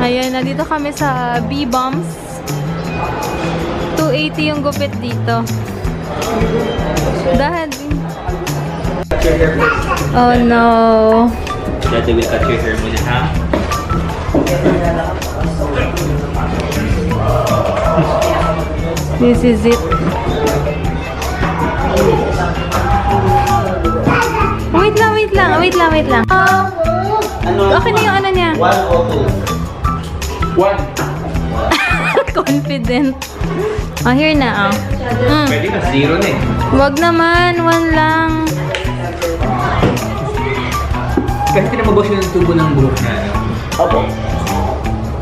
Ayan, nandito kami sa B-Bombs. 280 yung gupit dito. Dahil... Oh no. Daddy will cut your hair muna, ha? This is it. Wait lang. Okay na yung ano niya. 1 o 2? 1. Confident. Oh, here na, oh. Pwede ka 0 na eh. Wag naman, 1 lang. Kasi pinamabos yun yung tubo ng buhok na ano. Opo.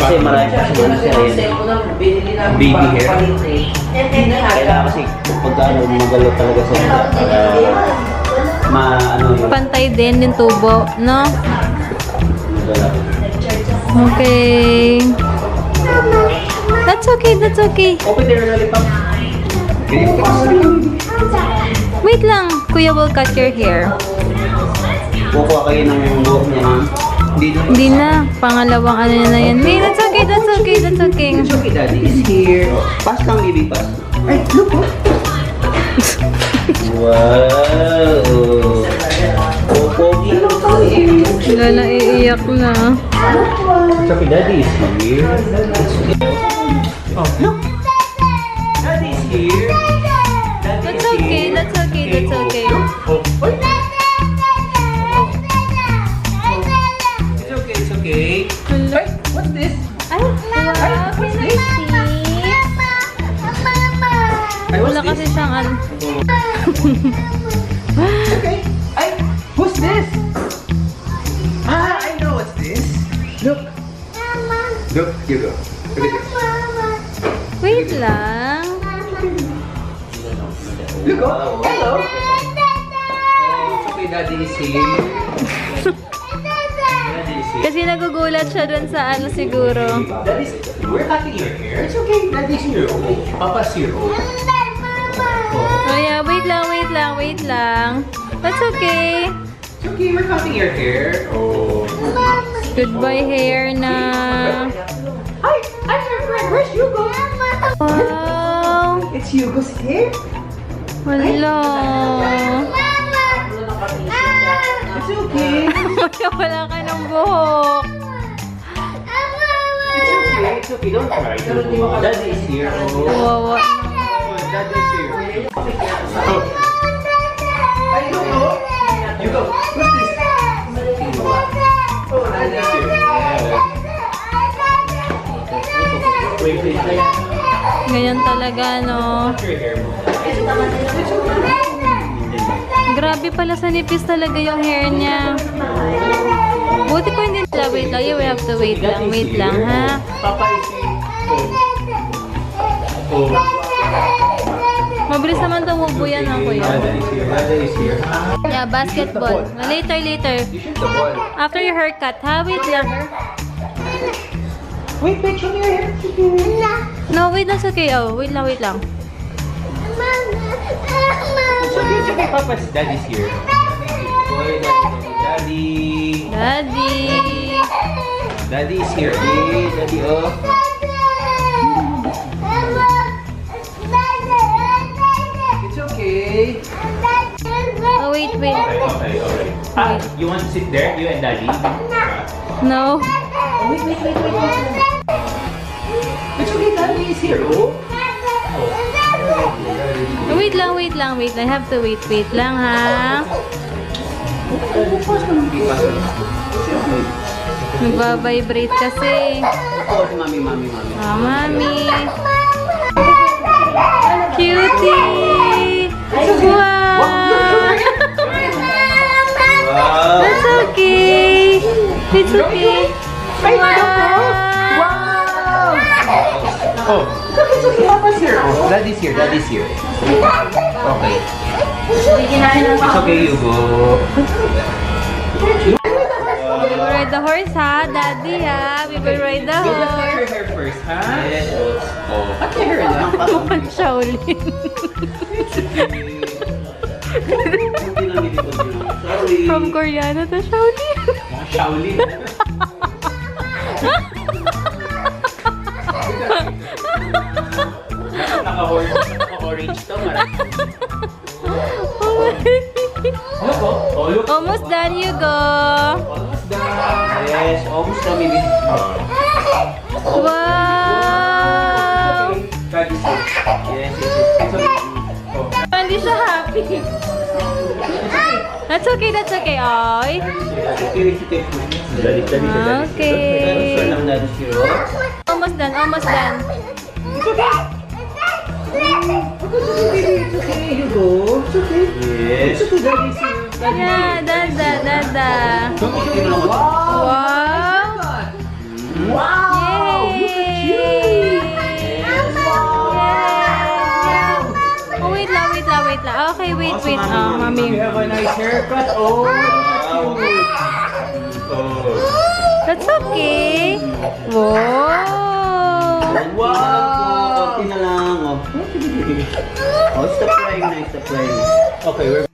Kasi marami kasi ano siya yun. Baby hair. Kailangan kasi pagka ano, magalo talaga sa para ano yung Pantay din yung tubo, no? magala. Okay. That's okay. Open there lollipop. Wait lang. Kuya will cut your hair. Kukuha kayo ng buhok niya, ma'am. Hindi na. Pangalawang ano na yan. Hey, that's okay. It's okay, Daddy. It's here. Pass lang, baby, pass. Ay, look, oh. Wow. Pogi. Wala na, iiyak na. It's okay, Daddy is here. Oh, look! Daddy is here. Daddy That's okay. Oh, what? It's okay. Wala. Hey, what's this? Ay, wow. what's this? Ay, what's Wala this? kasi siyang ano. Okay. Ay, who's this? Ah, I know what's this. Look. Look, you go. Look at this. Wait lang. Look, oh. Hello. Oh, it's okay, Daddy is here. Daddy is here. Kasi nagugulat siya dun sa ano siguro. Daddy's, we're cutting your hair. It's okay, Daddy's here. Oh, Papa's here. Oh. Oh yeah, wait lang. That's okay. It's okay, we're cutting your hair. Oh. Goodbye hair na. Hi, I'm your friend. Where's Hugo? Wow. It's Hugo's hair. Wala. It's okay. Wala ka ng buhok. It's okay. Don't cry. Daddy is here. Oh. Wawa. Daddy is here. Oh. Hi, Hugo. Hugo, what's this? Oh, Daddy is here. Wait. Ganyan talaga, no? Cut your hair mo. Grabe pala sa nipis talaga yung hair niya. Buti ko hindi nila. Wait lang. You have to wait lang, ha? Papa is here. Oh. Mabilis naman tumubo yan, ha, kuya. Daddy is here. Yeah, basketball. Later. You shoot the ball. After your haircut, ha? Wait lang. Wait, show me your hair. No, wait, that's okay. Oh, wait lang. It's okay, Papa's Daddy's here. Boy, Daddy. Daddy is here. Hey, Daddy, oh. It's okay. Oh, wait. Okay. Ah, you want to sit there? You and Daddy? No. Wait. It's okay, Daddy is here. Oh. Wait lang. I have to wait lang, ha? Nagbabibrate kasi. Opo, si mami. Ah, mami. Cutie! Wow! Wow. That's okay. It's okay. Wow! Oh, look, it's okay. Papa's here. Oh, Daddy's here. Okay. It's okay, Hugo. We will ride the horse, ha? Daddy, ha? We will ride the Cut your horse. hair first, ha? Oh, cut your hair lang. Mukhang Shaolin. Sorry. From Koreana to Shaolin. Mga Shaolin. done, you go. Yes, almost na, baby. Wow! Daddy says. Yes, yes, yes. It's okay. Oh. Hindi siya happy. That's okay, that's okay. Oy. Okay. Almost done, almost done. It's okay, you go. It's okay. Yes. It's okay, Daddy says. Yeah, dada, dada. Wow! Wow! Wow! Look at you! Oh, wait lang, wait lang, wait lang. Okay, wait, wait. Oh, You mami. have a nice haircut. Oh! Wow. That's okay. Wow! Wow! Konti na lang, oh. Oh, stop crying na, stop crying. Okay, we're